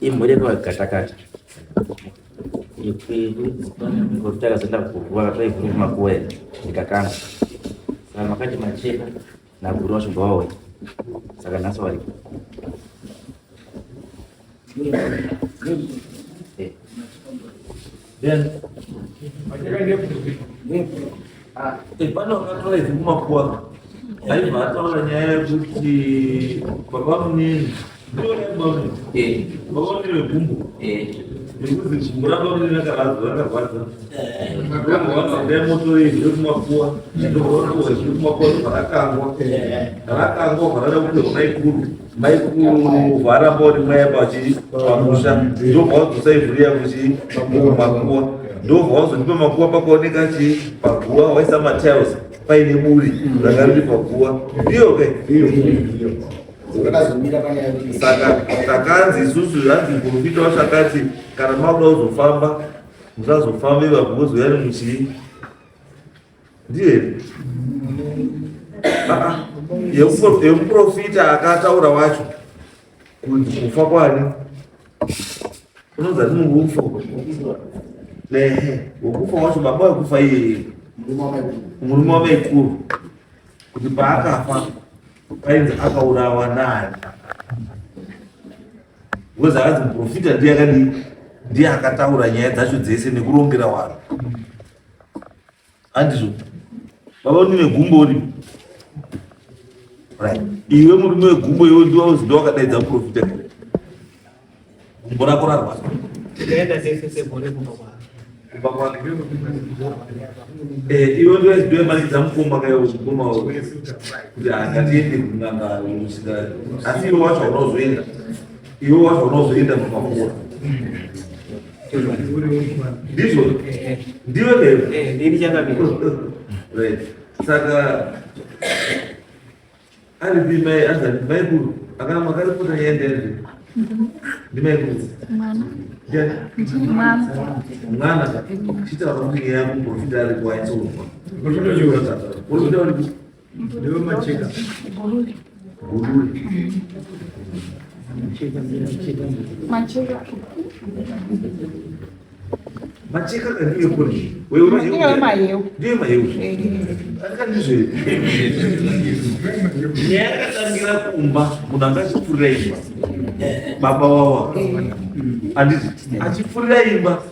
imhuri kwakatakata ngokutaka zenda kuwa Ivhu makuwe nikakanga saka makati macheka na guru washo bawe saka naso wali then pano katola Ivhu makuwa aiva ataura nyaya yekuti baba munini baba munini wegumbo nekuti muramba munini akarwadza ndomoto zvekumakuwa varakangwa varada kuti maikuru varamba kuti maipa pamusha ndobva vadzosa Ivhu riya kumakuwa ndobva vazondipa makuwa pakaoneka paguwa waisa matiles paine buri rakariri paguwa ndiyo ke saka takanzi isusu hanzi muprofita wasakati kana makuda kuzofamba musazofambe vabhuzuyani muchii ndiye yemuprofita akataura wacho kuti kufa kwani unonzi tinongofa wekufa wacho baba wekufa iye murume wamaikuru kuti paakafa painzi akaurawa nani because hanzi muprofita ndiye akataura nyaya dzacho dzese nekurongera vanhu handizvo baba unine gumbo ripi right iwe murume wegumbo iwe ndo wakadaidza muprofita gumbo rako rarwara iwe ndoemanikidza mukoma kayoukoma kuti angatiende kunanga asi iwe wacho unozoenda mumakuwa ndizvo ndiwe right saka aripi mai azati maikuru akana makaripota yaendere ndimaikuru mwana chitaura kuti yako muprofita ari kuwaitsourwa profita uri ndiwe macheka gururi macheka kandiwe kuri wewe ndiwe mayewu akandizve nyakatangira kumba munhu angachipfurira imba baba wawa handiti achipfurira imba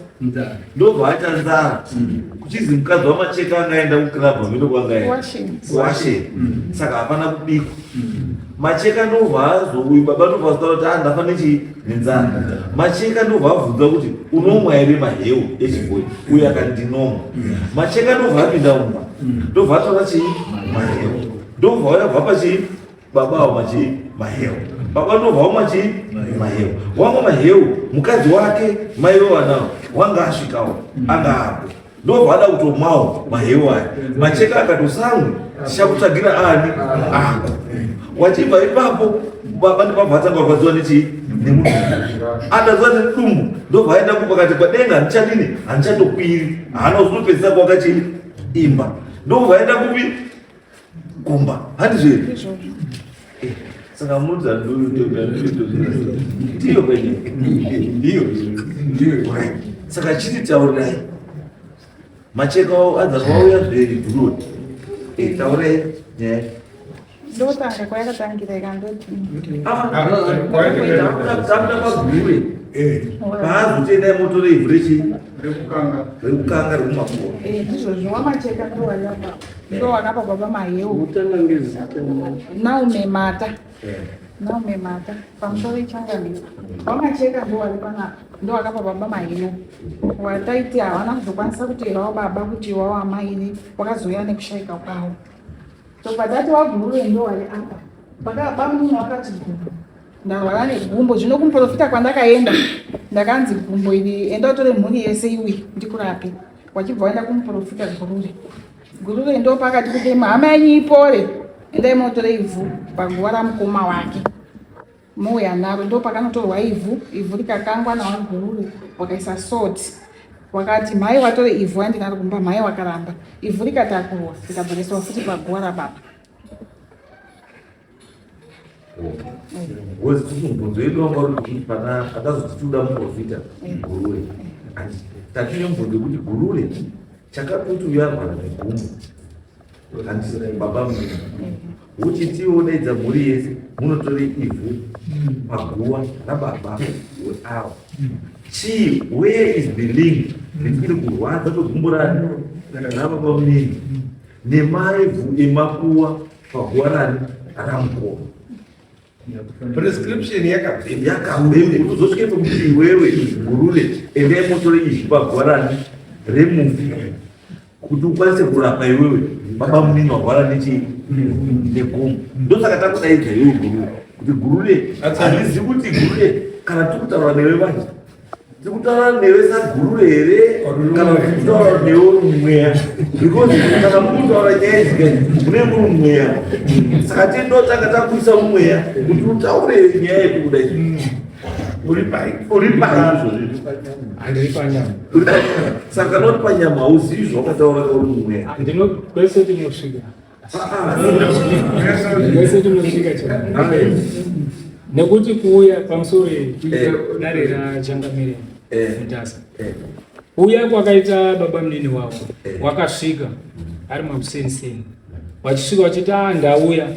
ndobva aita nzara kuchizi mukadzi wamacheka angaenda kuklabha mino kwangaenda washe saka hapana kubikwa macheka ndobva azouyi baba ndobva azitaura kuti andafane chii nenzara macheka ndobva abvunza kuti unomwa here mahewu echiboi uye akati ndinomwa macheka ndobva apinda mumba ndobva ataura chii mahewu ndobva wayabva pachii baba wamwa chii mahewu baba ndobva wamwa chii mahewu wamwa mahewu mukadzi wake maive wanawo wanga asvikawo anga apo ndobva ada kutomwawo mahewu aya macheka akatosamwe tichakutsvagira ani ako wachibva ipapo baba ndibabva atanga kurwadziwa nechii nemunhu andaziva nedumbu ndobva aenda kupakati padenga handichadini handichatokwiri haana uzonopedzisa kwaka chii imba ndobva aenda kupi kumba handizveri saka mudza ndiyo kwenye ndiyo saka chiti taurirai macheka adzakauya zveri dhuroti taurai nyaya ndotanga kwayakatangira ikandoti takuda pagure paazotendai motore Ivhu rekukanga rekumakuwa ndizvo zvawamacheka ndowakapa baba mahewu naumemata pamusoro ichangamisa wamacheka ndowari panapa ndowakapa baba mahewu wataiti havana kuzokwanisa kuteerawo baba kuti iwawo amairi wakazouya nekushayika kwawo so padati wagurure ndowari apa pakaba munhu wakati ndarwara negumbo zvino kumuprofita kwandakaenda ndakanzi gumbo iri enda utore mhuri yese iwi ndikurape wachibva waenda kumuprofita gurure ndo pakati kuti hama yenyu ipore endai motore Ivhu paguva ramukoma wake mouya naro ndo pakanotorwa Ivhu rikakangwa nawagurure wakaisa soti wakati mhai watore Ivhu andinari kumba mhai wakaramba Ivhu rikatakurwa rikadzoreswa futi paguva rababa Wezi tukumbunzo yedu wanga uri kuti pana akazotituda muprofita gurure. Tatine mbunzo kuti gurure chakatutu yarwara negumbo. Handisi baba mwenye. Uchitiwo daidza mhuri yese munotore Ivhu Maguva nababa weawo. Chii, where is the link between kurwadza kwegumbo rani nababa munini nemaivhu emakuva paguva rani ramukoma? Prescription yakabvembe kuzosvike pekuti iwewe gurure endai motore Ivhu paguva rani remufi kuti ukwanise kurapa iwewe baba munini warwara negumbo. Ndosaka takudaidza iwewe gurure kuti gurure handizivi kuti gurure kana tikutaura newe vanje tikutaura newe sagurure here kana tikutaura newe mumweya, because kana mukutaura nyaya idzi mune muri mumweya. Saka tindotanga takuisa mumweya kuti utaure nyaya yedu kudai uri panyama. Saka noti panyama hauzivi zvawakataura kauri mumweya. Kwese tinosvika nekuti kuuya pamusoro dare rachangamire Mutasa, kuuya kwakaita baba munini wavo wakasvika ari makuseni vachisvika vachiti ndauya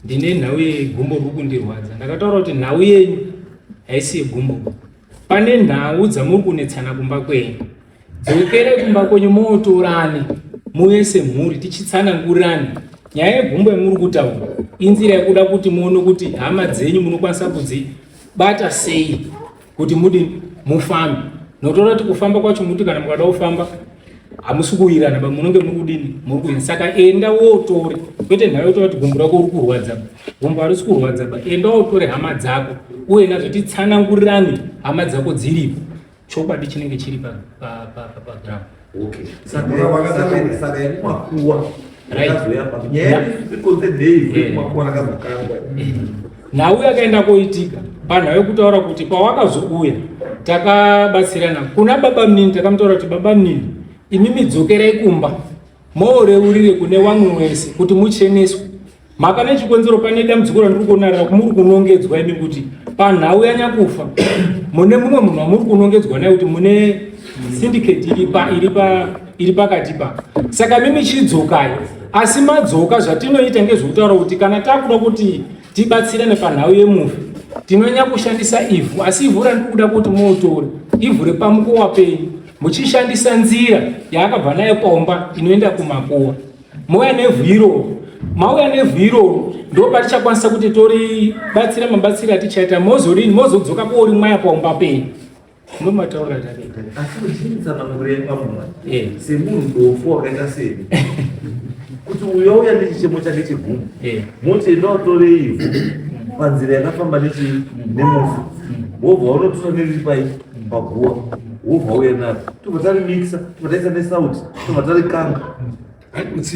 ndine nhau yegumbo riri kundirwadza. Ndakataura kuti nhau yenyu haisi yegumbo, pane nhau dzamuri kunetsana kumba kwenyu. Dzokerei kumba kwenyu mootorani muese mhuri tichitsanangurani nyaya yegumbo yamuri kutaura inzira yekuda kuti muone kuti hama dzenyu munokwanisa kudzibata sei kuti mufambe. Notora kuti kufamba kwacho muti kana mukada kufamba hamusi kuwirana ba munonge muri kudini muri kuina. Saka enda wotore, kwete nhau yotaura kuti gumbo rako riri kurwadza, gumbo harisi kurwadza ba, enda wotore hama dzako uye nazvo titsanangurirane hama dzako dziripo, chokwadi chinenge chiri paground. Okay. Saka yekumakuva yakazoyapa nyaya ikonzedei makuva akazokangwa. Nhau yakaenda koitika panhau yekutaura kuti pawakazouya takabatsirana kuna baba munini. Takamutaura kuti baba munini, imimi dzokerai kumba mooreurire kune vamwe wese kuti mucheneswe. Maka nechikonzero pane dambudziko randiri kuona muri kunongedzwa imi kuti panhau yanyakufa mune mumwe munhu wamuri kunongedzwa naye kuti mune syndicate iri pakati pa. Saka mimi chidzokai, asi madzoka zvatinoita ngezvekutaura kuti kana takuda kuti tibatsirane panhau yemufi tinonyanya kushandisa Ivhu, asi Ivhu randiri kuda kuti muotore Ivhu repamukowa penyu muchishandisa nzira yaakabva nayo pomba inoenda kumakuwa. Mouya nevhu iroro, mauya nevhu iroro ndo patichakwanisa kuti toribatsira mabatsiro atichaita mozorini mozodzoka kouri mwaya pomba penyu. Ndo mataura takaita. Asi uchinitsanangura pamumwe semunhu dofu wakaita seni kuti uyauya nechichemo chake chegumbo moti ndautore Ivhu panzira yakafamba neMafuta wobva unotora neriri paguva wobva uya naro tobva tarimikisa tobva taisa nesauti tobva tarikanga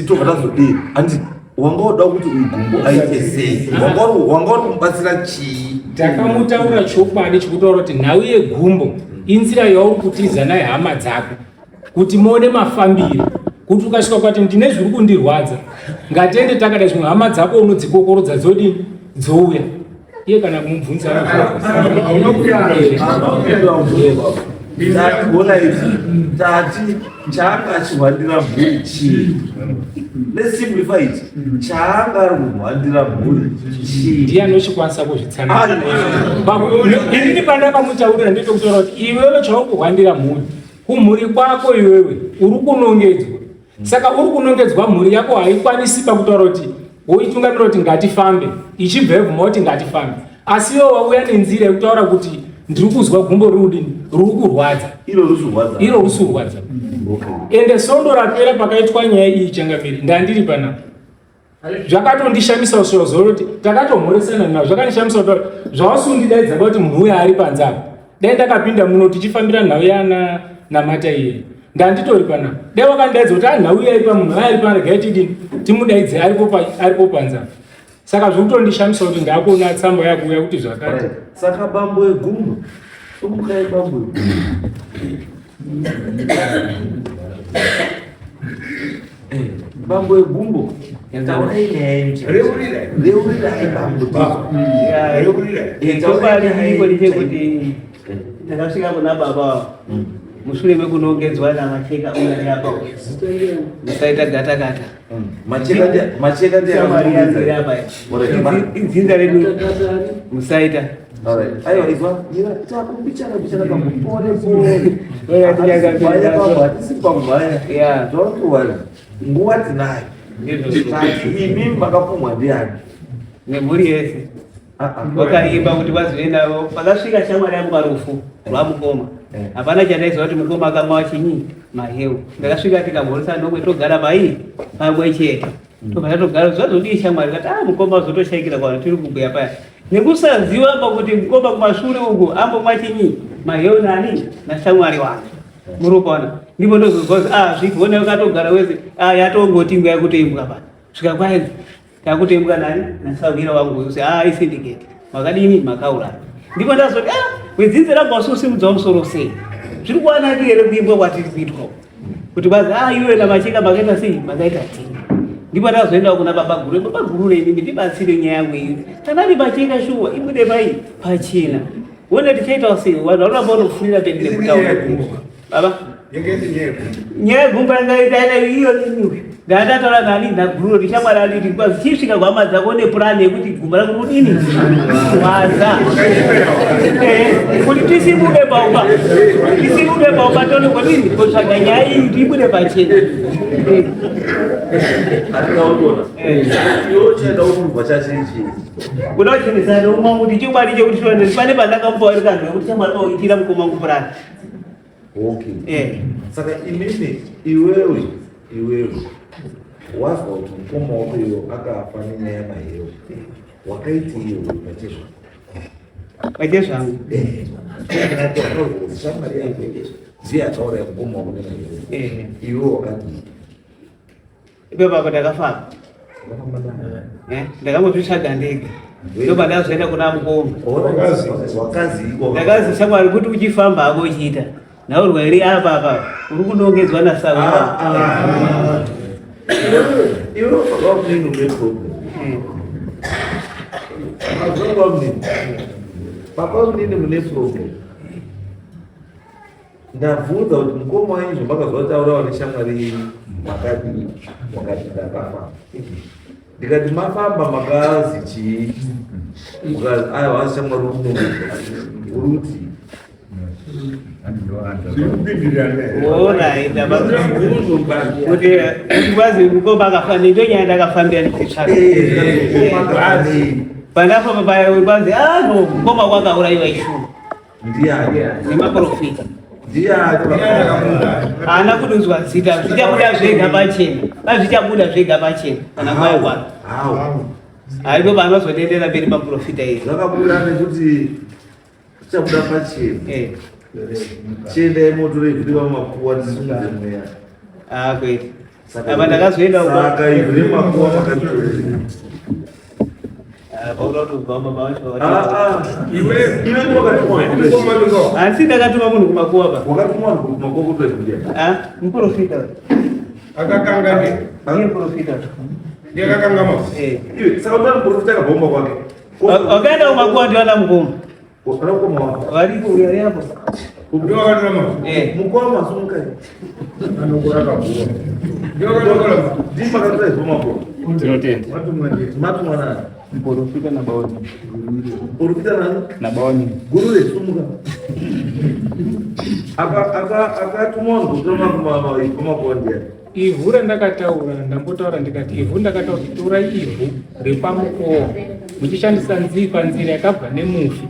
tobva tazodii. Handi wanga uda kuti uyu gumbo aite sei? Wanga uri kumubatsira chii? Takamutaura chokwadi chekutaura kuti nhau yegumbo inzira yauri kutiza naye hama dzako kuti muone mafambiro, kuti ukasvika kwati ndine zviri kundirwadza ngatiende takada zvimwe hama dzako unodzikokorodza dzouya iye kana kumubvunza Bona izvi tati chaanga achihwandira mhuri chii? Let's simplify it. Chaanga ari kuhwandira mhuri chii? Ndiye anochikwanisa kuzvitsanangura. Ini pandakamutaurira nditokutaura kuti iwewe chauri kuhwandira mhuri kumhuri kwako iwewe uri kunongedzwa. Saka uri kunongedzwa mhuri yako haikwanisi pakutaura kuti woitungamira kuti ngatifambe ichibva yevhuma kuti ngatifambe, asi iwe wauya nenzira yekutaura kuti ndiri kuzwa gumbo riri kurwadza. Iro risi kurwadza. Ende sondo rapera pakaitwa nyaya iyi changamiri ndandiri panapa. Zvakatondishamisa zviro kuti takatomhoresana nazvo, zvakandishamisa kuti zvawasungidzaidza kuti munhu uya ari panzako dai ndakapinda muno tichifambira nhau yana namata iye ndanditori panapa. Dai wakandidaidza kuti nhau iya ipa munhu ari panagaitidini timudaidze aripo panzako. Saka zvokutondishamisa kuti ndakuona tsamba yakuuya kuti zvakati. Saka bambo yegumbo tomukai bambo bambo yegumbo taurai nenyaya reurirai kuti takasvika kuna baba mushure mekunongedzwa namacheka unari apa musaita gata macheka ndiyaapa idzinza redu musaita aiwa izwa takumbichana kamupore tisipamhaya zvakuwara nguva tinayo kati imi makapumwa ndiani nemhuri yese vakaimba kuti vazoendavo pakasvika shamwari yangu parufu rwamukoma hapana chandaiziva kuti mukoma akamwa chinyi maheu ndakasvika tikamhoresa ndomwe togara pai pamwe chete tobva togara zvazodii shamwari kati mukoma azotoshaikira kwano tiri kubhuya paya nekusaziva pakuti mukoma kumashure uku ambomwa chinyi maheu nani nashamwari wake murukona ndipo ndozozwa kuti zvigone ukatogara wese yatongotingwa yakutembwa pano svika kwaenzi yakutembwa nani nasavira wangu use isindiketi makadini makauraya ndipo ndazoti wedzidzi rangu wasusimudza musoro sei zviri kuwanaki here kuimbwa kwatiri kuitwa kuti bazi iwe namacheka makaita sei makaita tii ndipo ndazoenda kuna baba gurure inini ndibatsire nyaya yangu iyi tanani macheka shuwa ibude pai pachena wone tichaita sei wanaona vanofurira pendile kutaura baba nyaya gumba yangaitaita iyo niniwe ndandataura nani ndagururo ndichamwari anditi kwazi chisvika kwama dzako nepurani yekuti gumba rangu kudini waza kuti tisibude paumba tonokodini kotsvaga nyaya iyi tiibude pachena kuda kuchinisa umwa kuti chimwari chekuti pane pandakamboarikandwa kuti chamwari pauitira mukoma wangu purani saka imimi iwewe wazwa kuti mukoma wako iyo akafa nenyaya maheu wakaiti iyo pachezvangu shamwari yako ziye ataura mukoma wako nemaheu iwe wakati ipepako ndakafamba ndakambozvitsvaga ndege ndobva ndazoenda kuna mukoma ndakazi shamwari kuti uchifamba hako uchiita naurwa iri apa uri kunongedzwa nasava iwe pakamunini une problem papamunini mune problem ndabvunza kuti mukoma waizvo makazvataurawo neshamwari makadii wakati ndakafa ndikati mafamba makazi chii ukazi hazi shamwari ukunongedzwa uruti kuti kwazi mukoma akafanira ndonyaya ndakafambira ndikutsvaka pandafamba paya kwazi mukoma kwakaurayiwa ishuma nemaprofita haana kudonzwa zita zvichabuda zvega pachena zvichabuda zvega pachena kana kwaya kwano haipo panozodendera mberi paprofita izvi zvakabuda nekuti zvichabuda pachena chiendai moto reivhuri vamapuwa tisungudze mweya kwete apa ndakazoenda saka ivhuri mapuwa makatorera asi ndakatuma munhu kumakuwa pa muprofita akakanga iye profita ndakakanga saka mwana muprofita akabhomba kwake wakaenda kumakuwa ndiwana mukoma varipo uyari apo mukoma masumukai tinotenda matumwanani muprofita nabaoni muprofita nani nabaoni guru resumuka akatumwa vanhu kutoma kumakondia ivhu randakataura ndambotaura ndikati ivhu ndakataura kuti torai ivhu repamukowa muchishandisa nzira yakabva nemufi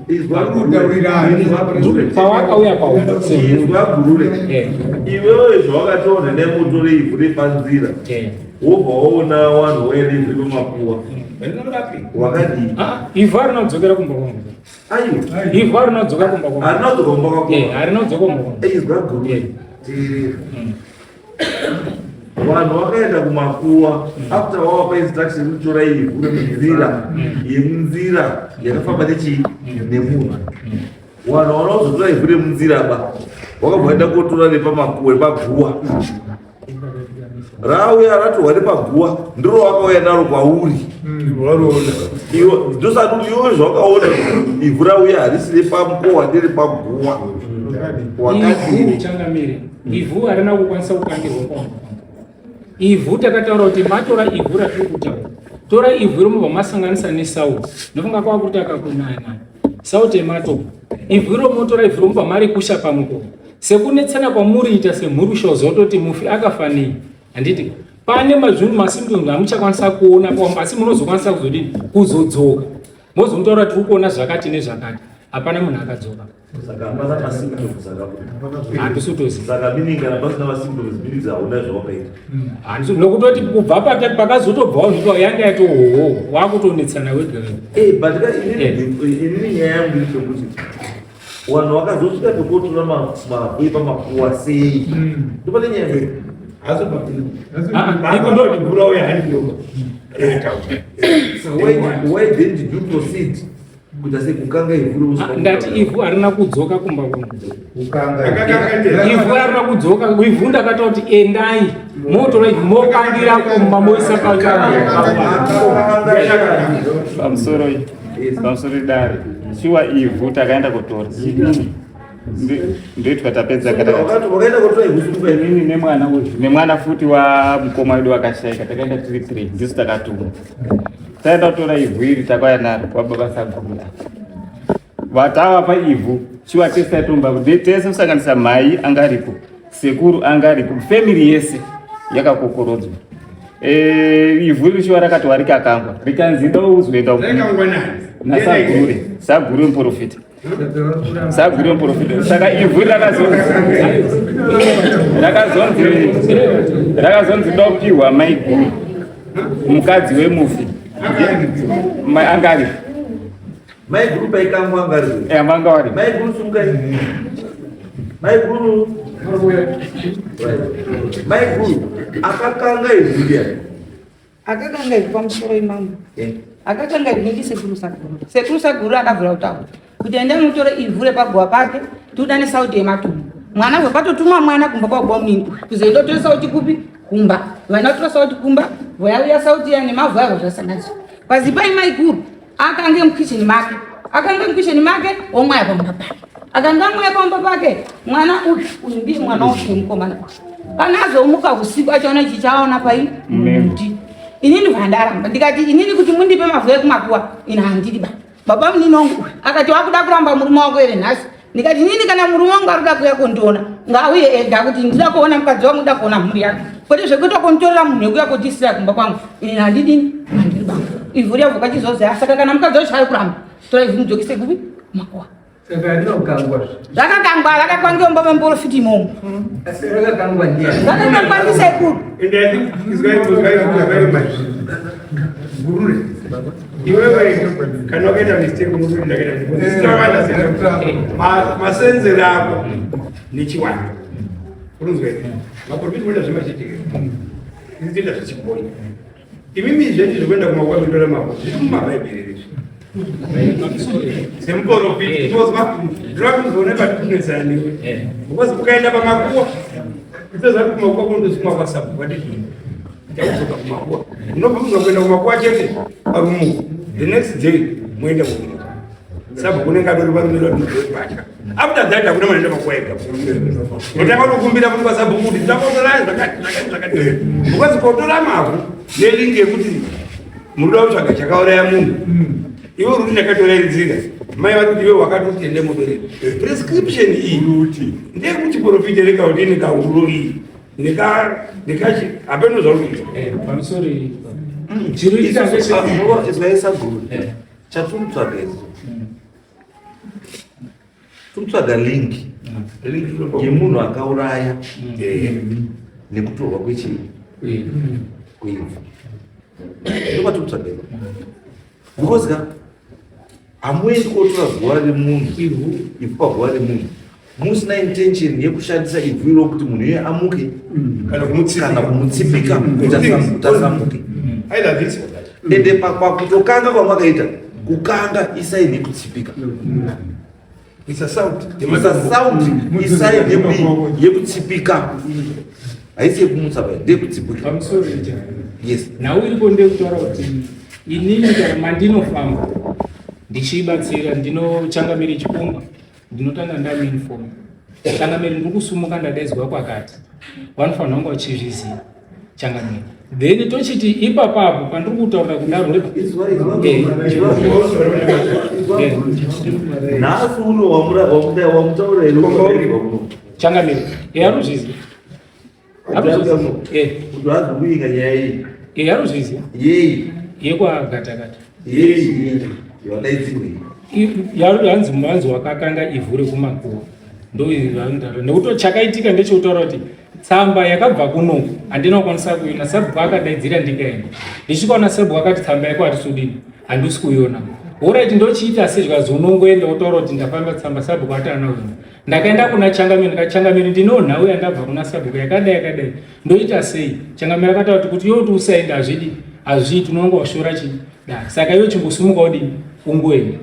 pawakauya paugurure iwewe zvawakataura nemutore ivhu repanzira wobva waona wanhu wairivhu pamapuwa wakadii ivhu harinodzokera kumba kwangu ivhu harinodzoka kumba kwangu harinodzoka kumba kwangu izwa gurure vanhu vakaenda kumakuwa after wavapa instruction kutora ivhu remunzira yemunzira yakafamba nemunhu vanhu vanozotora ivhu remunzira ba wakabva waenda kotora repamakuwa repaguwa rauya ratorwa nepaguwa ndiro wakauya naro kwauri iwo ndosati kuti iwe zvakaona ivhu rauya harisiri pamukowa ndiri paguwa Ivhu changamire. Ivhu harina kukwanisa kukangirwa kwambo. Ivhu takataura kuti matora ivhu ratiri kutaura. Tora ivhu romubva masanganisa nesauti. Ndofunga kwakuti akakunana. Sauti emato. Ivhu romotora ivhu romubva mari kusha pamukova. Sekunetsana kwamuriita semhurusho zototi mufi akafanei. Handiti pane mazvinhu masymptoms amuchakwanisa kuona kwambo asi munozokwanisa kuzodini kuzodzoka. Mozomutaura tiri kuona zvakati nezvakati. Hapana munhu akadzoka. Saka hapana masymptoms handisutozi. Saka miningana pasina masymptoms minidzi hauna zvawakaita. Nokutoti kubva pakazotobvawo zvito yanga yatohoho wakutonetsana wega. But inini nyaya yangu iri pekuti wanhu wakazosvika pekuotora mapepa makuwa sei. Ndopane nyaya why then did you proceed kuita sekukanga ivhu? Ndati ivhu harina kudzoka kumba kuno. Ivhu harina kudzoka. Ivhu ndakataura kuti endai motora ivhu mokangira kumba moisa pamusoro dare chiwa ivhu takaenda kutora ndoitwa tapedza inini nemwana futi wamukoma wedu wakashaika takaenda tiri 3 ndiso takatuma taenda kutora ivhu iri takauya naro wababa sagumira vatava paivhu chiwa tese taitomba tese kusanganisa mai angaripo sekuru angaripo family yese yakakokorodzwa ivhu richiwa rakati warikakangwa rikanzi ndouzoenda nasagure muprofita sagure muprofita saka ivhu rakazonzi ndopiwa maiguru mukadzi wemufi angari maiguru paikangwa angari manga wari maiguru sungai maiguru akakanga ivhu riya akakanga ivhu pamusoro imambo akakanga ivhu ndi sekuru saguru akabvira kutaura kuti enda mutora ivhu repaguwa pake tiuda nesauti yematumbu mwana vapatotumwa mwana kumba kwaguwa mini kuzoendotora sauti kupi kumba vana tora sauti kumba voyauya sauti ya nemavhu avo zvasanganiswa pazipai maiguru akange mukisheni make omwaya pamba pake akanga mwaya pamba pake mwana uyu ndi mwana wake mukomana kana azomuka usiku achaona ichi chaona pai mti inini vandaramba ndikati inini kuti mundipe mavhu ekumakuwa ina handidi baba munini wangu akati wakuda kuramba murume wangu ere nhasi ndikati nini kana murume wangu arikuda kuuya kundiona ngauye ega kuti ndida kuona mukadzi wangu ndida kuona mhuri yake kwete zvekuita kunditorera munhu wekuya kutisira kumba kwangu ini handidini handiri banga ivhu revhu kachizozeya saka kana mukadzi wacho ari kuramba tora ivhu mudzokise kupi makuwa rakakangwa rakakwangiomba memborofiti imomo rakakangwa ndisekuru kana wakaita mistake masenzero ako nechiwanda unonzwa maprofiti wenda zvimachitika izitenda zvichiboi imimi zvendi zvokuenda kumakuwa kutora mavo zviri mumabhaibheri semuprofiti tozwa ndirakuzoone patikunetsana newe because ukaenda pamakuwa utozati kumakuwa kundosumwa kwasabu wadii ndakudzoka kumakuwa unobva kuenda kumakuwa chete parumuko the next day muende kunyika sabu kunenge adori varumire vatya after that hakuna manaenda makuwa ega notanga kukumbira kuti kwasabu kuti ndakotorai zvakati because kotora mavhu nelingi yekuti muruda kutsvaga chakauraya munhu iwe ruti ndakatora nzira mai vari kuti iwe wakatoti ende mudore prescription iyi ndekuti profiti rekakuti nekahuro iyi ndikachi hapeno zvarukuita pamusori izvaisaguru chatumutsvaga izo tumutsvaga lingi yemunhu akauraya nekutorwa kwechii kuivhu ndopatumutsvaga izo because ka hamuendi kotora guva remunhu ivhu paguva remunhu musina intention yekushandisa ivhu iro kuti munhu iye amuke kana kumutsipika kuti asamuke ende pakutokanga kwamakaita kukanga isaini yekutsipika isaini yekutsipika haisi kumutsa pai ndekudzibuka pamusoro yes nhau iripo ndekutaura kuti inini kana mandinofamba ndichibatsira ndinochangamiri chipungwa ndinotanga ndainform changamiri ndiri kusumuka ndadaidzwa kwakati vanofanira kunge vachizviziva changamiri then tochiti ipapapo pandiri kutaurira kudaro nhasi uno wamutaura changamiri aruzviziva kuti azokuika nyaya iyi aruzviziva yei yekwagatakata yei yadaidzirwei yanzi muvanzi wakakanga ivhu rekumakuva nekuti chakaitika ndechekutaura kuti tsamba yakabva kunoku handina kukwanisa kuiona sabhuku akadaidzira ndikaenda ndichikaona sabhuku akati tsamba yako hatisudini handisi kuiona oraiti ndochiita sezvakazonongoenda kutaura kuti ndafamba tsamba sabhuku atana kuiona ndakaenda kuna changamiri ndikachangamiri ndino nhau yandabva kuna sabhuku yakadai ndoita sei changamiri akataura kuti yoti usaenda hazvidi unonga washora chii saka iwe chimbosumuka udini ungoenda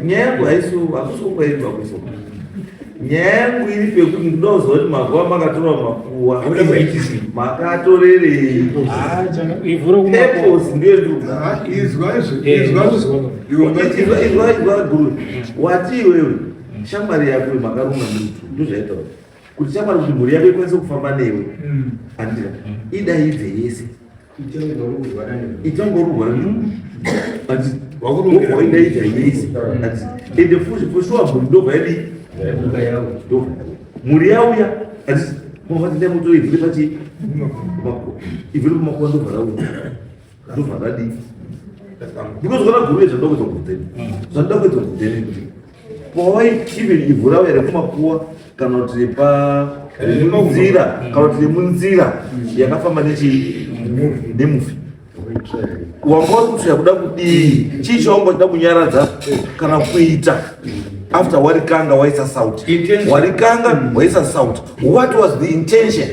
nyaya yangu hakusokwairwa kuso nyaya yangu iri pekuti ndinoziva kuti maguva makatora makuwa makatorerei purpose ndeizwa guru wati iwewe shamwari yako makaruma ndozvaita kuti shamwari kuti mhuri yako ikwanise kufamba newe andira idaidze yese itangorurwa wakuroindaita yese ende fushuwa mhuri ndobva yadi mhuri yauya mavatindamuto ivhuri pachi ivhuri kumakuwa ndobva rauya ndobva radi because kana guru yezvandakuedza kuzeni zvandakuedza kuzeni kuti pawai even ivhu rauya rekumakuwa kana kuti pamunzira kana kuti nemunzira yakafamba nemufi wanga uri kusvika kuda kudii chii chaunga chida kunyaradza kana kuita after waRiKanga waisa sauti waRiKanga waisa sauti what was the intention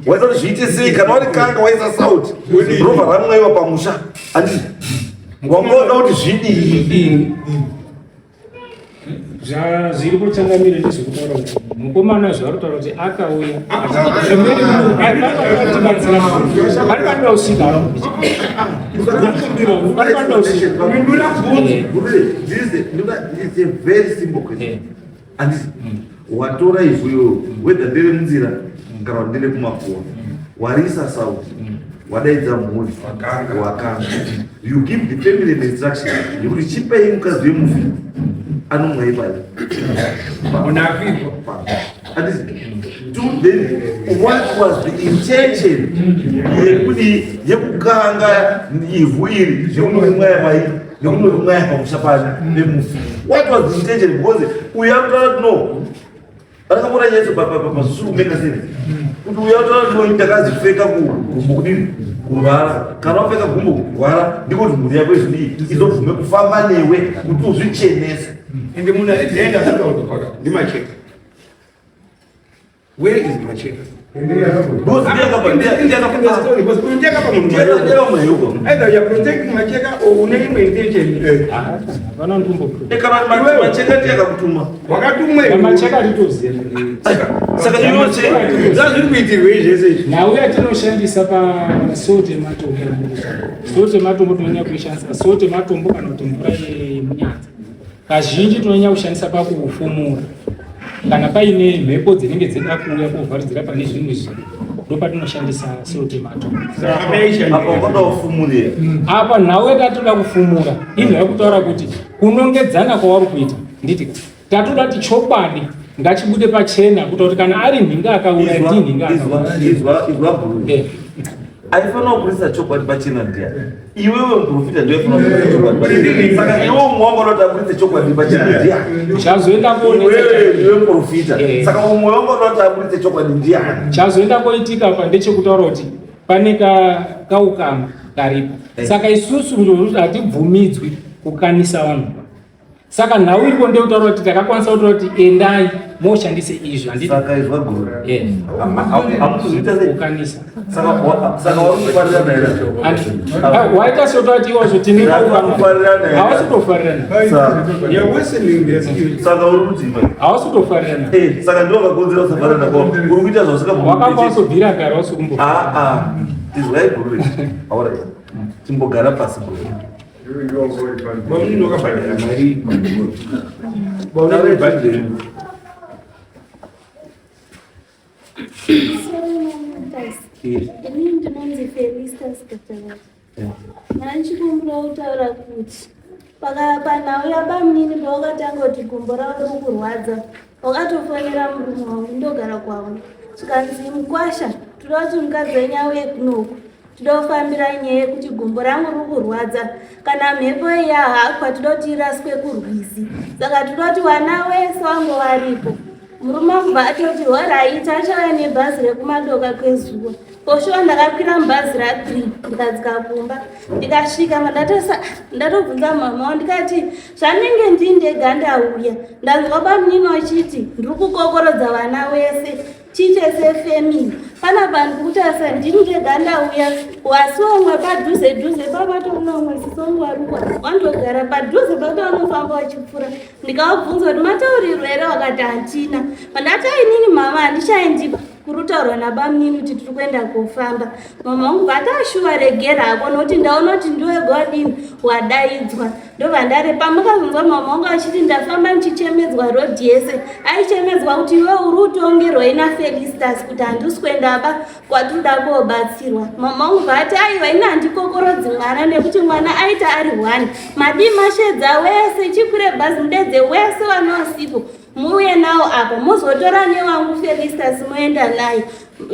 waida kuti zviite sei kana waRiKanga waisa sauti rovha ramwaiwa pamusha handii wanga uda kuti zvidii zviri kuchangamira ndezvekutaura kuti mukomana zvarutaura kuti akauya anofanira kusvika It's a very simple question. And watora ivhuyo whether ndere munzira kana ndere kumakuwa warisa sauti wadaidza mhuri wakanga you give the family an instruction yekuti chipei mukadzi wemufi anomwai pai then what was the intention yekukanga ivhu iri nekunomwaya pai nekunomwaya pamusha pani nemufi what was the intention because uyakutaura no akambona nyeso pazvisuru kumeka sense kuti uyakutaura no ndakazipfeka kudini kurwara kana wapfeka gumbo kurwara ndiko kuti mhuri yako izvii izobvume kufamba newe kuti uzvichenese ende munhu aenda akautaura ndimacheka where is macheka either you are protecting macheka or une imwe intention macheka ndiyakakutuma macheka ritoziya saka zvazviri kuitirwa izvese izvi nhau yatinoshandisa pasote matombo sote matombo tinonyanya kuishandisa sote matombo kana kuti mvura yemunyanza kazhinji tinonyanya kushandisa pakufumura kana paine mhepo dzinenge dzida kuuya kovharidzira pane zvimwe zvinhu ndopatinoshandisa sote matombo apa nhau yatatoda kufumura inhu yakutaura kuti kunongedzana kwavari kuita nditi tatoda kuti chokwadi ngachibude pachena kuita kuti kana ari nhinga akaura ndi nhinga aifanira kupurisa chokwadi pachena ndiya iwewe muprofita ndoifanira kupurisa chokwadi pachena saka iwe umwe wanga unoti apurisa chokwadi pachena ndiya chazoenda iwe muprofita saka umwe wanga unoti apurisa chokwadi ndiya chazoenda koitika pa ndechekutaura kuti pane kaukama karipo saka isusu hatibvumidzwi kukanisa vanhu Saka nhau iripo ndekutaura kuti takakwanisa kutaura kuti endai moshandise izvi handiti Saka izwa guru. ukanisa Saka wakufarira naye. waita sotaura kuti iwazvo tine hawasi kutofarirana Saka uri kudzimba. hawasi kutofarirana Saka ndiwo kakonzera usafarana kwao. Uri kuita zvausikabvumi. wakamba wasobvira kare wasi kumbo Izwai guru. Aura timbogara pasi guru. Bamunini wakabhadhara mari. Ini ndinonzi Felicitas Katawati. Ndichikumbira kutaura kuti panhau yabamunini pawakatanga kuti gumbo ravo riri kurwadza, wakatofonera murume wangu ndogara kwavo. Tikanzi Mukwasha, toda kuti mukadzi wenyu auye kunoku. Toda kufambira nyaya yekuti gumbo rangu riri kurwadza. Kana mhepo yahakwa toda kuti iraswe kurwizi. Saka toda kuti wana wese wangu varipo. Murume wangu atoti horaiti achauya nebhazi rekumadoka kwezuva. Poshuwa ndakakwira mubhazi ra3 ndikadzika kumba. Ndikasvika ndatobvunza mama wangu ndikati zvanenge ndindega ndauya. Ndanzwa bamunini achiti ndiri kukokorodza vana wese. Tichese family. Panapa ndikutarisa ndini ndega ndauya. Wasi wamwe padhuze papatoona umwe sisongo warukwa. Wandogara padhuze patoanofamba wachipfuura. Ndikavabvunza kuti mataurirwe here wakati handina. Pandati inini mama handichaendiba. Kurutaurwa nabamunini kuti tiri kuenda kofamba. Mama wangu vatashuva regera hako nokuti ndaona kuti ndiwe godini wadaidzwa. Ndobva ndari pamukazonzwa mama wangu achiti ndafamba ndichichemedzwa rodhi yese. Aichemedzwa kuti iwe uri utongerwa ina Felicitas kuti handisi kuendaba kwatinoda kobatsirwa. Mama wangu vati aiwa ina handikokorodzi mwana nekuti mwana aita ari 1. Madi mashedza wese chikwire bhazi mudedze wese vanosipo. Muye nawo apa muzotora newangu Felicitas muenda naye.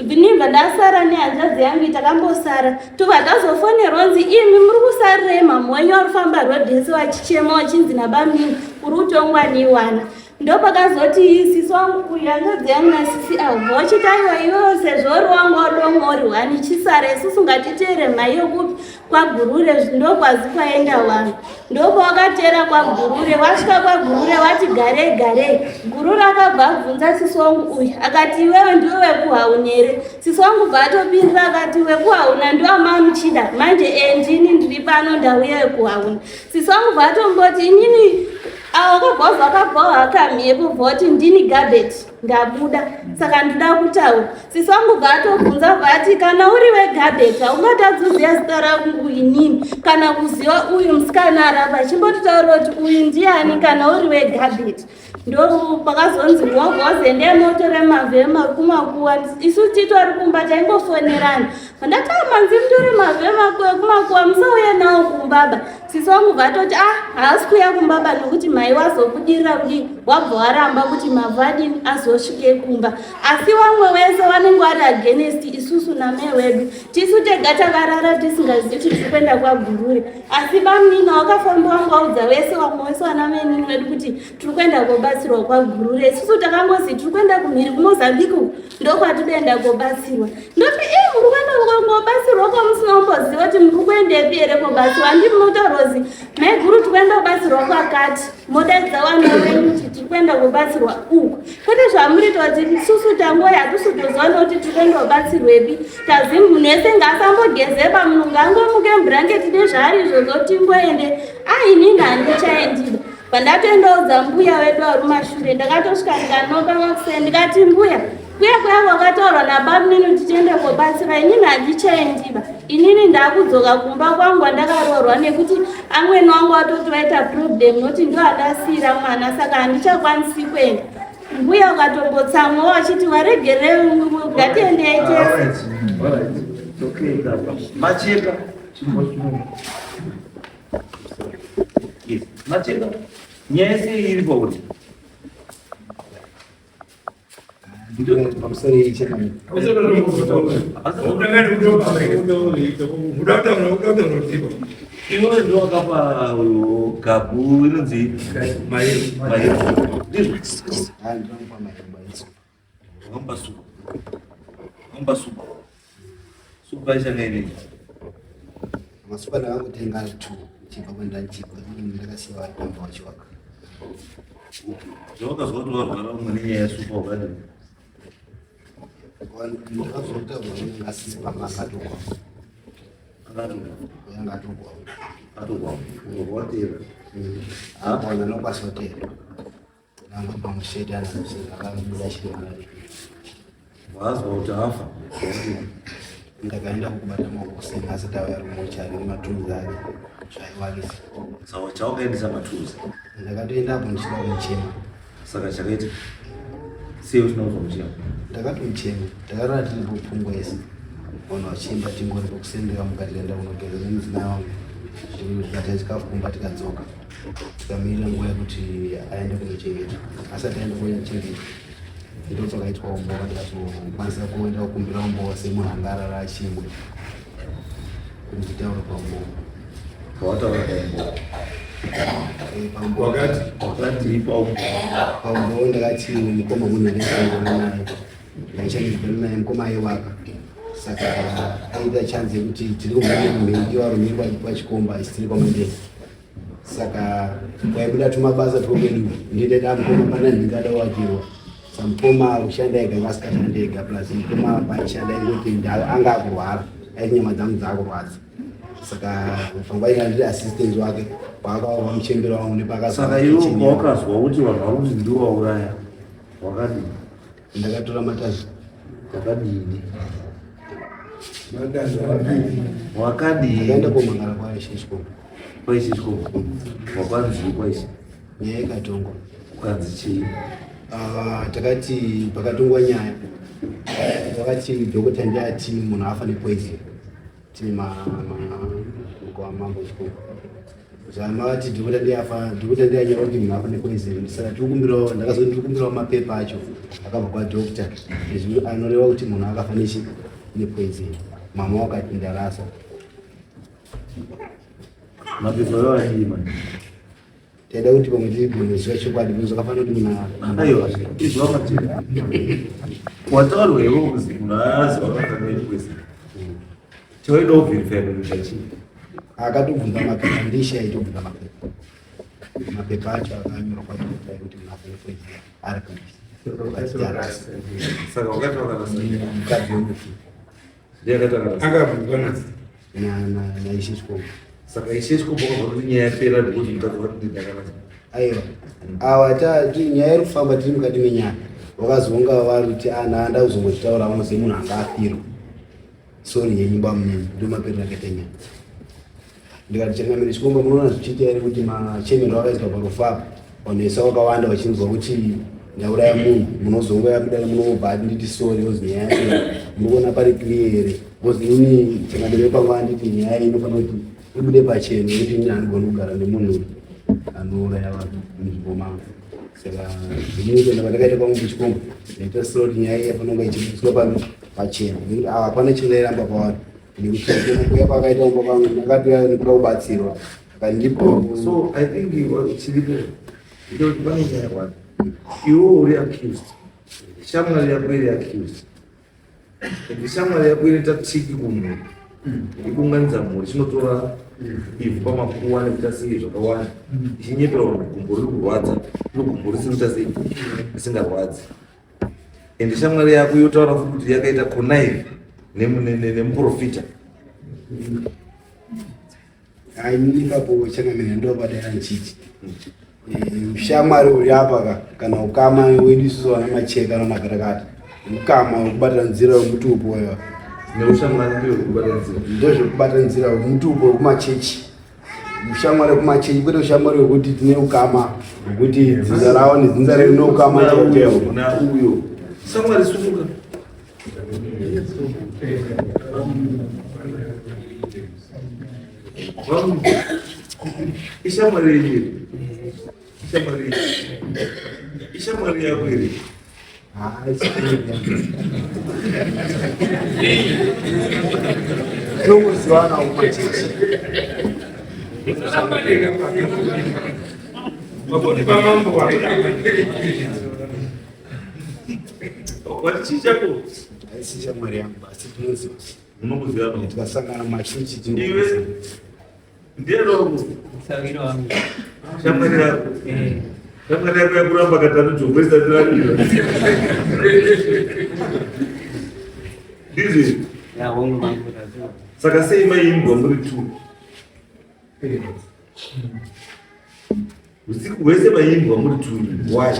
Ndinibva ndasara nehanzvadzi yangu takambosara. Tobva tazofonerwa nzi imi muri kusarira mama wenyu arifamba rodhi yese wachichema wachinzi nabamunini uri kutongwa newana. Ndopakazoti sisi wangu hanzvadzi yangu nasisi Ivhu wachiti aiwa iwewe sezvo uri wangu wadomwa uri 1 chisara isusu ngatiteere mhai yokupi kwagurure ndokwazi kwaenda wangu. Ndopawakateera kwagurure wasvika kwagurure wati garei. Gurure akabva abvunza sisi wangu uyu akati iwewe ndiwe wekuhauna here. Sisi wangu bva atopindura akati wekuhauna ndiwa mamuchida manje ndini ndiri pano ndauya wekuhauna. Sisi wangu bva atomboti inini wakabva wakamhepo vhoti ndini garbage ndabuda saka ndoda kutaura. Sisi wangu bva atobvunza vati kana uri wegarbage haungatadziziva zita rangu inini kana kuziva uyu musikana arapa chimbototaura kuti uyu ndiani kana uri wegarbage. Ndo pakazonzi ngogoze ndemotore mavhema kumakuwa isu titori kumba taimbofonerana. Ndatamanzi mtori mavhema kumakuwa musauya nawo kumbaba. Sisi wangu vatoti haasi kuya kumbaba nokuti mai wazobudirira kuti wabva waramba kuti mavhadini azosvike kumba. Asi vamwe wese vanenge vari against isusu namai wedu. Tisu tega takarara tisingazivi kuti tiri kuenda kwagurure. Asi bamunini wakafamba wangu audza wese vamwe wese vanamenini wedu kuti tiri kuenda kobatsirwa kwagurure. Isusu takangozi tiri kuenda kumhiri kuMozambique ndokwatinoenda kobatsirwa. Ndoti muri kuenda kobatsirwa kwamusina kumboziva kuti muri kuendepi here kobatsirwa. Handii munotaura kuti mai guru tiri kuenda kobatsirwa kwakati. Modaidza vana venyu kuti tiri kuenda kobatsirwa uku. Kwete zvamurita kuti isusu tangoya hatisu toziva kuti tiri kuenda kobatsirwepi. Tazi munhu wese ngaasambogezeba munhu ngaangomuke mubhurangeti nezvaari izvo zoti ngoende. Inini handichaendiba. Pandatoendaudza mbuya wedu ari mumashure ndakatosvika ndikanoka makuseni ndikati mbuya kuya kwakataurwa nabamunini kuti tiende kobatsira inini handichaendiba. Inini ndakudzoka kumba kwangu ndakaroorwa nekuti amweni wangu watoti vaita problem noti ndo adasira mwana saka handichakwanisi kuenda. Mbuya ukatombotsamwa wachiti waregere ngatiendei tese. Macheka. Macheka. Nyese iri pauri. Iwe ndo wakapa gabu inonzi mairo. Ngomba suku. Suku baisha nini? Masuala yangu tenga tu chimba kwenda nchiko ndakasiwa kwamba wachiwaka. Zvawakazwa kuti warwara umwe nenyaya yesupa wakadini? Ndakazota asisi pamakatokwa atokwa watera apona nokwasotera nanga pamushedana akabuda chimarari wazwa kuti afa ndakaenda kukubata makuseni asati auya rumochari nematuruzi ake zvaiwakisa sawa chawakaendesa maturuzi ndakatoendapo ndichida kumuchema saka chakaita sei usina kuzwa muchema ndakatomuchema takarara tiripo pfungwa ese vanhu vachienda tingori pokusendera mukati kaenda kunogeza nemudzimai wangu tikata chikafu kumba tikadzoka tikamirira nguva yekuti aende kunochengeta asati aende kunochengeta ndopakaitwa umbova ndikatokwanisa kuenda kukumbira umbova semunhu anga arara achimwe kuti nditaure paumbova paumbova ndakati mukoma munhu andisanana naye ndaichandimberi naye mukoma aiwaka saka aita chanzi yekuti tiri kumhemhi varomiri vachikomba isi tiri kwamandeni saka waibuda tumabasa twokwedu ndineda mukoma pana ndingada wakirwa samukoma ushanda ega ngasikashanda ega plus mukoma paishanda ingoti anga akurwara aiti nyama dzangu dzaakurwadza saka pangwa inga ndiri assistant wake waakawa muchembero wangu nepakasaka iwo wakazwa kuti vanhu vari kuti ndiwauraya wakadini? Ndakatora matazi wakadini? Wakadini? Ndakaenda komangara kwaishishikomo wakwanzii kwaishi nyaya ikatongo kwanzi chii? Takati pakatongwa nyaya wakati dhokota ndiati munhu afa nepoison tine mambo chikuru zvamavati dhokota ndianyora kuti munhu afa nepoison saka ndakazoti ndikumbirawo mapepa acho akabva kwadhokota izvi anoreva kuti munhu akafa nepoison mama wakati ndarasa mapepa ayo anyii mani taida kuti pamwe tiriziva chokwadi kuti zvakafanira kuti munhu aiwa izva matira wataurwa iwo kuzi munhu aziva vakanga nepoison chawaida kuvherifiya kuita chii? akatobvunza mapepa ndisha aitobvunza mapepa acho akanyorwa kwadhokota kuti munhu afa nepoison ari kuarasa saka wakati wakarasa mukadzi wemuti akabvunzwa naishishikomo saka isheshikomo kwabva kuti nyaya yapera ndikuti mukadzi wati ndakarasa aiwa awa nyaya iri kufamba tiri mukati menyaya wakazonga vari kuti anda uzongotaura vano semunhu anga afirwa sori yenyimba munini ndo maperero akaita nyaya ndikati changamiri chikomba munoona zvichiita here kuti machemero akaiswa parufapo vanhu vese vakawanda vachinzwa kuti ndauraya munhu munozonga yakudai munobva nditi sori ozi nyaya yacho munoona pari clear here ozi ini changamiri pangwa nditi nyaya inofanira kuti ibude pachena kuti ini handigoni kugara nemunhu anouraya vanhu munzvimbo mangu saka zvinoitenda pandakaita kwangu kuchikomba ndaita siro kuti nyaya yafanonga ichibudiswa pachena nekuti ava hapana chingairamba pavanhu nekuti pakaita umba pangu ndakatoya nekuda kubatsirwa saka ndipo so I think chiripo ndikuti pane nyaya wani iwo uri accused shamwari yako iri accused ende shamwari yako inoita tiki kumhuri ikuunganidza mhuri chinotora Ivhu pamakuwa nekuita sei zvakawanda ichinyepera kuti gumbo riri kurwadza ino gumbo risinoita sei risingarwadzi ende shamwari yako yotaura futi kuti yakaita connive nemuprofita ipapo changamira ndopadaira nchiti shamwari uri apa kana ukama wedu isusu vana macheka nonakatakati ukama wekubatira nzira wemutupo wewa neushamwari ndio wekubatira nzira ndozvekubatira nzira wemutupo wekumachechi ushamwari wekumachechi kwete ushamwari wekuti tine ukama wekuti dzinza ravo nedzinza redu neukama chauteo na uyo shamwari sumuka ishamwari yenyewe ishamwari yako iri tinokuziwana kumachechi wati chako aisi shamwari yangu asi tinoziva unokuziwana tikasangana machechi iwe ndiyeloko Saviro wangu. shamwari yako Kanga yako kuramba katatu chomwesa tira. Dizi. Ya hongo mangura. Saka sei mai imbwa muri tu. Usiku wese mai imbwa muri tu. Why?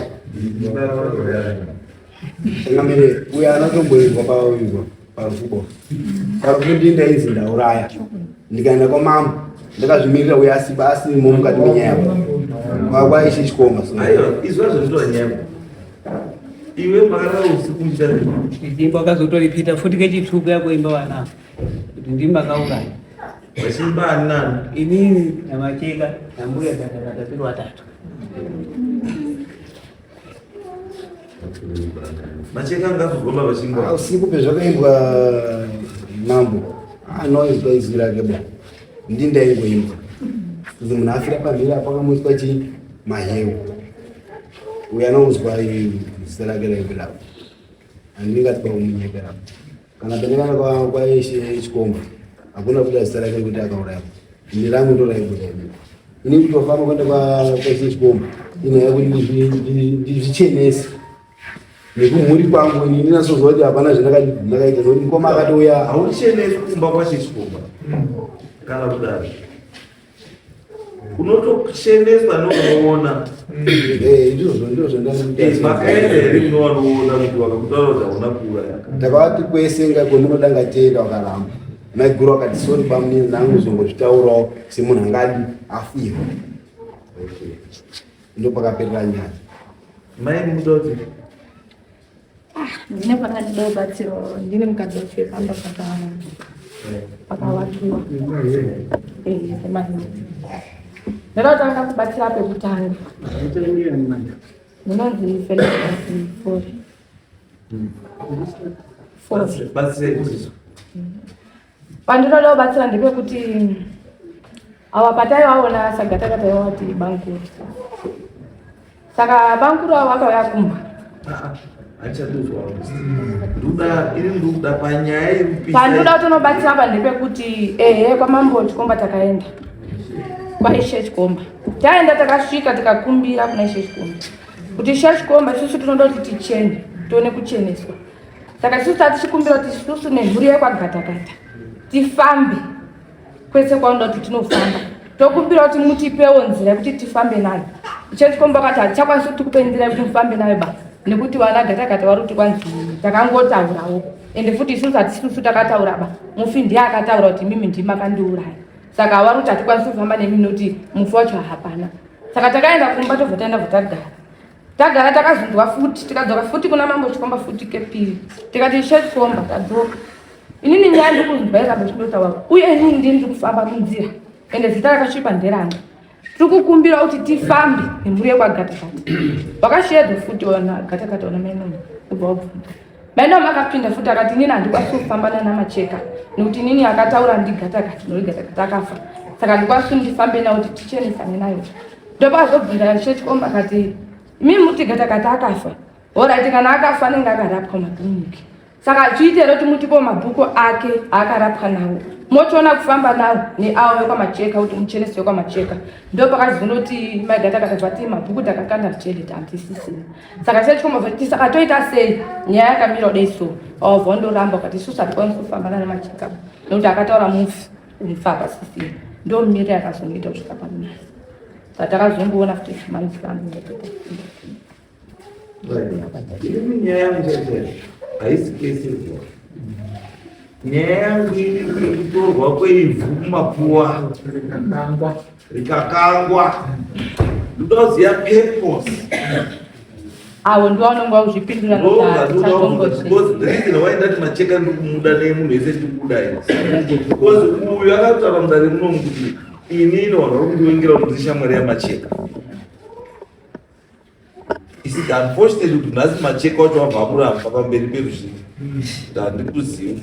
Ngamere uya anatomboirwa pawiwa parufuko. Parufundinda izi ndauraya. Ndikaenda kwa mama ndakazvimirira uya asibasi mukati menyaya. Kwa ishi chikoma so. Ayo, izwazo ndo nyama. Iwe magara usiku mchana. Ndimbo akazotoripita futi kechitsvuku yako imba wana. Kuti ndimakauraya. Wachimba nani? Inini namacheka nambuya tatatu watatu. Macheka ngazogoma vachimba. Usiku pezvakaimbwa mambo anoizwa izwi rake bo. Ndindaingoimbwa. Kuti munhu afira pamhiri apo akamuiswa chii maheu. Uya anozwa zita rake raipirapo. Handingati paumunyeperapo. Kana pendekana kwa chikomba hakuna kuda zita rake kuti akaurapo. Ndirangu ndo raibhuya. Ini kutofamba kwenda kwa chikomba ina yakuti ndizvichenese. Nekumhuri kwangu ini ndinasozwa kuti hapana zvandakaita nokuti mukoma akatouya hauchenesi kumba kwachikomba. Kana kudaro. Unotocheneswa nounoona. Izvozvo ndizvo zvandakaita. Makaeneri unoona kuti wakakutaura kuti hauna kuuraya. Ndakavati kwese ngakomunoda ngatenda wakaramba. Maiguru wakati sori pamunini nangu zongozvitaurawo semunhu angadi afirwa. Ndo pakaperera nyaya. Mai mudoti. Ndine pakadido batsiro ndine mukadzi wachifamba pakavakiwa. Semani. Ndinotanga kubatsira pekutanga. Ndinonzi Felix Fori. Pandinoda kubatsira ndepekuti awa patai vaona sagatakata yawati bankuru. Saka bankuru avo vakauya kumba. Nduda panyaya yekupisa. Panduda kutonobatsira apa ndepekuti kwamambo chikomba takaenda. Kwa ishe chikomba. Taenda takasvika tikakumbira kuna ishe chikomba. Kuti ishe chikomba isusu tinoda kuti tichene, tione kucheneswa. Saka isusu tatichikumbira kuti isusu nemhuri yekwagatakata tifambe kwese kwaunoda kuti tinofamba. Tokumbira kuti mutipewo nzira yekuti tifambe nayo. Ishe chikomba akati hatichakwanisi kuti tikupe nzira yekuti mufambe nayo basi. Nekuti vana gatakata vari kuti kwanzi takangotaurawo. Ende futi isusu hatisusu takataura ba. Mufi ndiye akataura kuti mimi ndimakandiuraya. Saka vari kuti hatikwanisi kufamba nemi noti mufi wacho hapana. Saka takaenda kumba tobva taenda votagara. Tagara takazundwa futi, tikadzoka futi kuna mambo chikomba futi kepiri. Tikati ishe chikomba tadzoka. Inini nyaya ndikuzwa yakabva uye inini ndiri kufamba munzira. Ende zita rakasvipa nderanga. Tikukumbira kuti tifambe nemhuri yekwagatakata. Wakashedza futi ona gatakata ona mainomo kubva wabvunza. Mainomo akapinda futi akati inini handikwanisi kufamba naMacheka nekuti inini akataura ndigatakata norigatakata akafa. Saka ndikwanisi ndifambe nayo kuti tichenesane nayo. Ndopakazobvunza ishe chikomba akati mimi muti gatakata akafa. Alright, kana akafa nenge akarapwa makiriniki. Saka chiitero kuti mutipo mabhuku ake akarapwa nawo. Mochona kufamba nawo neawo yekwamacheka kuti muchenesi wekwamacheka. Ndo pakazonoti magatakata zvati mabhuku takakanda tichedeta antisisina. Saka chikomba kuti saka toita sei nyaya yakamira kudai so. Wabva ndoramba kuti isusu hatikwanisi kufamba naMacheka nekuti akataura mufi umfa pasisina. Ndo miri yakazongoita kusvika pamunasi. Saka takazongoona futi chimanisikangu ndetete. Ini nyaya yangu chete haisi kesi. Nyaya yangu iri kutorwa kweivhu kumapfuwa rikakangwa. Ndoziya purpose. Awo ndo vanonga kuzvipindura ndizina waenda kuti Macheka ndikumuda nemunhu wese tikuda iri. Because uyu akataura mudare munomu kuti ini inofanira kundiwengira kuti ndishamwari yaMacheka. Isiti unfortunately kuti nhasi Macheka wacho wabva kuramba pamberi peruzhinji. Handikuziva.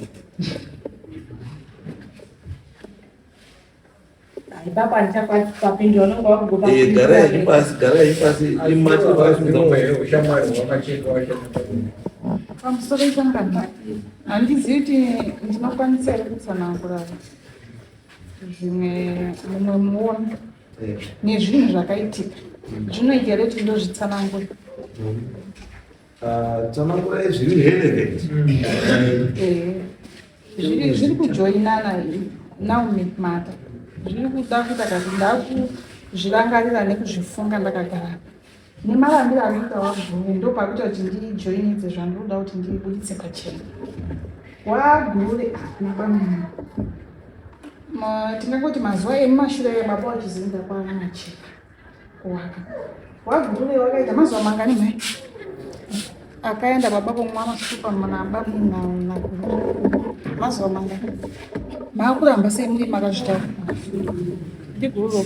Papa ndichakwanisa kupindura unonga wakugopa. Garai pasi imati pamusoro ichangana. Handizivi kuti ndinokwanisa here kutsanangura zvimwe mumwe muono nezvinhu zvakaitika. zvinoita here kuti ndozvitsanangura. Tsanangura zviri relevant. Zviri kujoinana neMafuta. Zviri kuda kuita kuti ndakuzvirangarira nekuzvifunga ndakagara. Nemarambiro anoita waGuru ndopakuita kuti ndijoinidze zvandinoda kuti ndibuditse pachena. WaGuru nabamuna. Tingangoti mazuva emumashure baba wachizinda kwaanacheka kuwaka. WaGuru wakaita mazuva mangani mai? Akaenda baba kumwa masupa mwana na Guru. Mazuva mangani? Maakuramba sei muri makazvitaura? Ndiguru.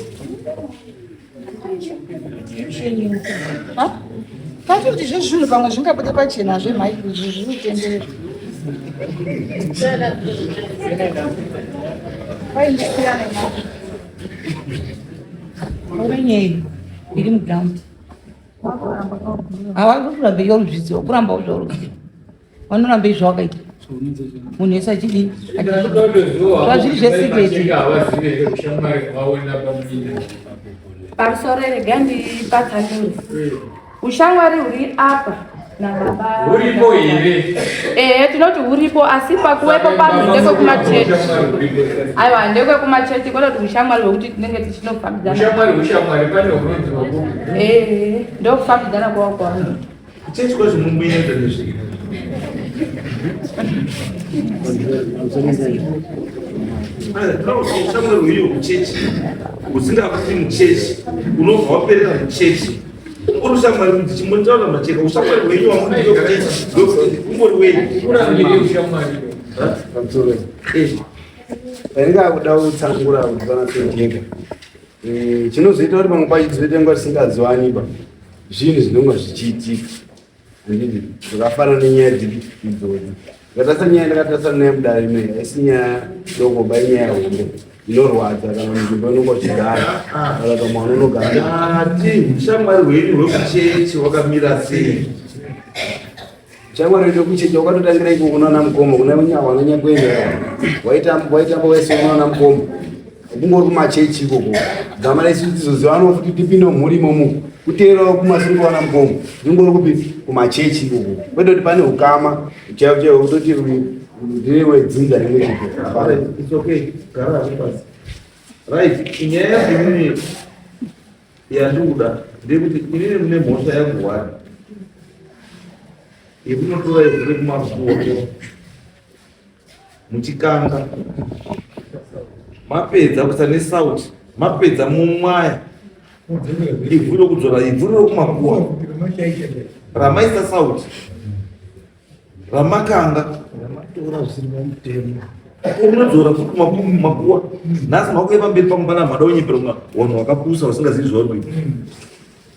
Kati kuti zvezvinhu pamwe zvingabude pachena zvemhai zviritenderera. Vaindisiyane nazo. Orenyei iri muground. Hawa kuramba yoruzvidziwa kuramba uzvorudziwa. Vanoramba izvawakaita. Munhu wese achidii? Zvazviri zvesikireti. Pamusoro rega ndipatsanure. Ushamwari huri apa nababa. Huripo here. Tinoti huripo asi pakuwepo pano ndekwe kumachechi. Aiwa ndekwe kumachechi kwete kuti ushamwari hwekuti tinenge tichinofambidzana. Ushamwari pane unonzi wabumu. Ndokufambidzana kwawo kwawo. Chechi kwazvo mumuyenda nezvi. Ushamwari hweyo kuchechi. Usingakuti muchechi. Unobva waperera muchechi. Ushamwari kuti chimontaura macheka. Ushamwari hwenyu wamundiyo kuchechi. Umbori wenyu. Urambire ushamwari. Pamusoro. Ndingakuda kutsangura kuti panasejeka. Chinozoita kuti pamwe pacho tinotengwa tisingazivaniba. Zvinhu zvinonga zvichiitika. Zvakafanana nenyaya idzodzo. Ngatasa nyaya ndakatasana naye mudare inoyi haisi nyaya dokoba inyaya hombe inorwadza kana nzvimbo inonga uchigara kana kuti mwana unogara. Ushamwari hwenyu hwekuchechi hwakamira sei? Ushamwari hwedu hwekuchechi hwakatotangira iko kunaana mukoma kuna wananya kuendera waitamba wese kunaana mukoma kungori kumachechi ikoko gama raisi tizozivanwa futi tipinde mumhuri imomo kuteerawo kumasure kuwana mukoma zvingori kupi kumachechi ikoko kwete kuti pane ukama chaivo chaivo kutoti ndiri wedzinza rimwe chete. It's okay. Gara pasi. Right. Inyaya imweni yanduda ndekuti inini mune mhosva yakuwani. Yekunotora ivhu kumakuwa muchikanga. Mapedza kusane sauti. Mapedza mumwaya. Ivhu rokudzora ivhu rokumakuwa. Ramaisa sauti. Ramakanga. Unodzora futi makuwa. Nhasi makuwa pamberi pangu pana mhada onyepera wanhu wakapusa usingazivi zvauri kuita.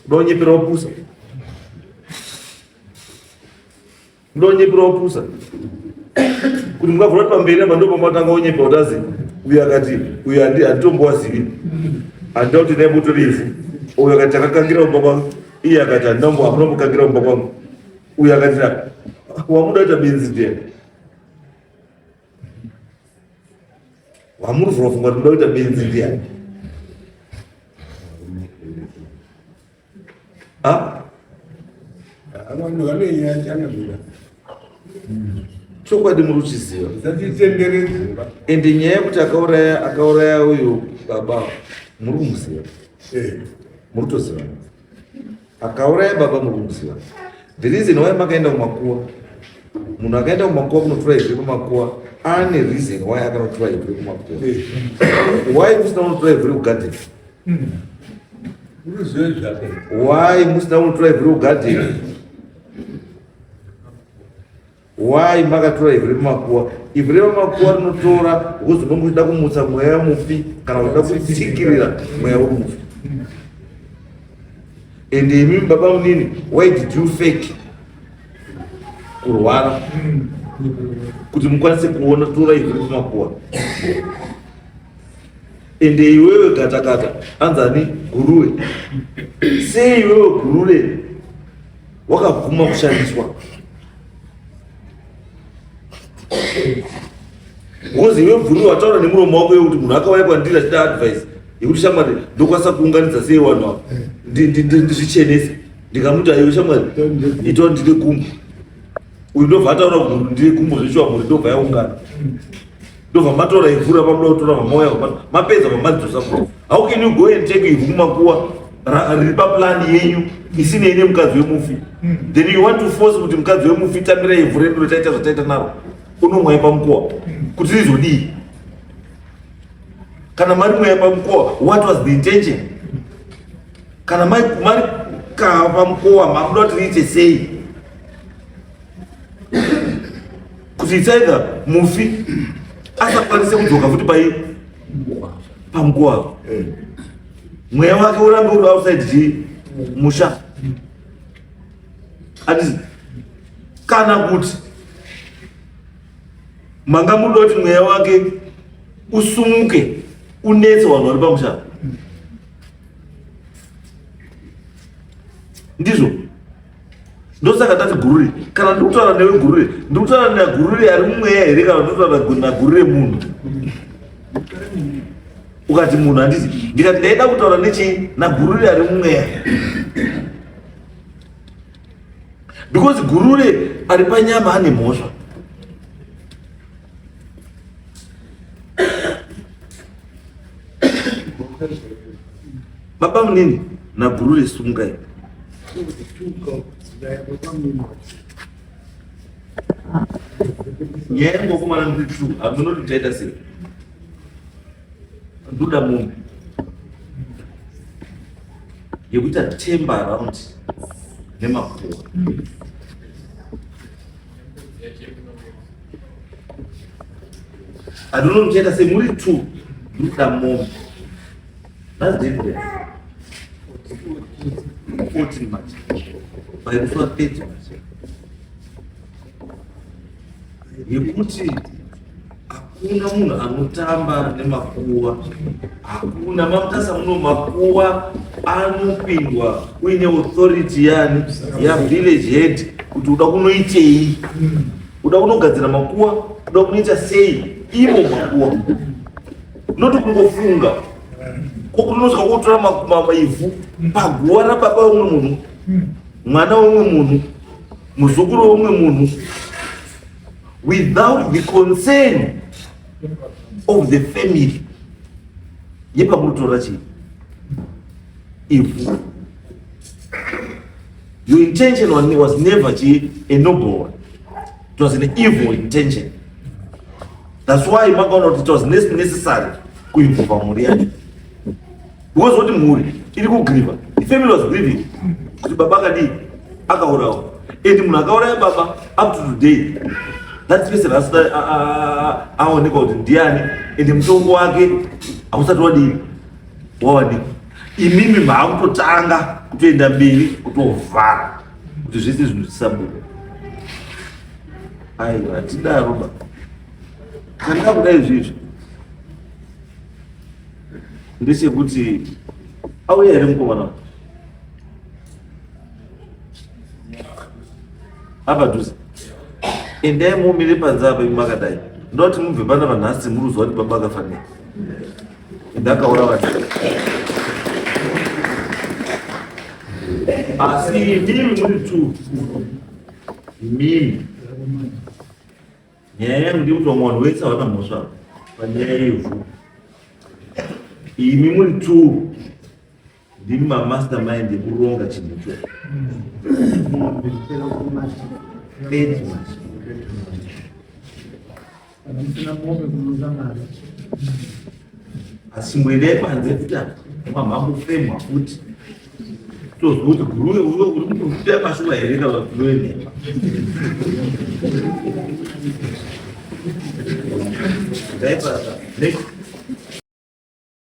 Udaonyepera wapusa. Udaonyepera wapusa. Kuti mungavhura kuti pamberi apa ndipo pamatanga onyepera utazi uyu akati uyu handitombowazivi. Handida kuti naimutori ivhu. Uyu akati takakangira mumba kwangu. Iye akati hamuna mumba kwangu. Uyu akati wamuda kuita benzi ndiye. Wamuri funga kuti kuita benzi ndiye. Vanhu vanoinya chanabira. Chokwadi muri kuchiziva. Zvatitenderedzwa. Ende nyaya yekuti akauraya uyu baba muri kumuziva. Muri kutoziva. Akauraya baba muri kumuziva. The reason why makaenda kumakuwa. Munhu akaenda kumakuwa kunotora ivhu kumakuwa ane reason why akanotora ivhu kumakuwa. Why musina kunotora ivhu kugarden? Why musina kunotora ivhu kugarden? Why makatora ivhu kumakuwa? Ivhu kumakuwa rinotora because unomuda kumutsa mweya mufi kana unoda kutsikirira mweya mufi. And imi baba munini, why did you fake kurwara kuti mukwanise kuona tora ivhu kumakuwa? Ende iwewe katakata anzani guruwe. Sei iwewe guruwe wakabvuma kushandiswa? Because iwe guruwe wataura nemuromo wako kuti munhu akauya kwandiri achida advice yekuti shamwari ndokwanisa kuunganidza sei vanhu ndizvichenese ndikamuti aiwe shamwari itawo ndine gumbo uyu ndobva ataura kuti ndine gumbo zvechiwa mhuri ndobva yaungana ndobva matora ivhura pamuda kutora mamauya mapedza pamadzosa kuti how can you go and take ivhu kumakuwa riri paplani yenyu isinei nemukadzi wemufi then you want to force kuti mukadzi wemufi tamira ivhu redu retaita zvataita naro unomwai pamukowa kuti rizodii kana mari mwai pamukowa what was the intention kana mari kava pamukowa mamuda kuti riite sei kuti it's either mufi asakwanise kudzoka futi pamukowa mweya wake urambe uri outside musha ati kana kuti manga muda kuti mweya wake usumuke unetse vanhu vari pamusha ndizvo ndosaka tati gururi kana ndikutaura newe gururi ndikutaura nagururi ari mumweya here kana ndikutaura nagururi munhu ukati munhu handiti ndikati ndaida kutaura nechii nagururi ari mumweya because gururi ari panyama ane mhosva baba munini nagururi sungai nyaya ngokumana ndiri true hamunoti taita sei ndoda munhu yekuita temba around neMafuta adono muchaita sei muri two ndoda munhu that's different 14 much paikufa 30 much yekuti hakuna munhu anotamba nemakuwa hakuna Mutasa muno makuwa anopindwa uine authority yani village head kuti uda kunoitei uda kunogadzira makuwa uda kunoita sei ivo makuwa noti kungofunga kokunosvika kutora maivhu paguwa rababa wemwe munhu mwana wemwe munhu muzukuru wemwe munhu without the consent of the family yepamutora chii ivhu your intention was never a noble one. It was an evil intention. That's why makaona it was necessary kuimvova mhuri yacho because what mhuri iri kugriva, the family was grieving kuti baba akadii akaurawa and munhu akauraya baba up to today that person aonekwa kuti ndiani and mutongo wake hausati wadii wawanikwa. Imimi maakutotanga kutoenda mberi kutovhara kuti zvese zvinhu zvisabuda. Aiwa hatidaro ba kana kudai zvizvo ndechekuti auya here mukomana apa dhuze endai mumire panze apa makadai ndoti mubve pana vanhasi muruzwa kuti baba akafanira ndakaura vati asi mimi muri tu mimi nyaya yangu ndikuti vamwe vanhu vese havana mhosva panyaya yevhu. Imi muri tu ndimi mamastermind ekuronga chinhu cho asi mwendai panze futa mamhambofemwa futi tozwa kuti guruwe uri mutofuta pashuva here kana guruwe nhema ndaipasa next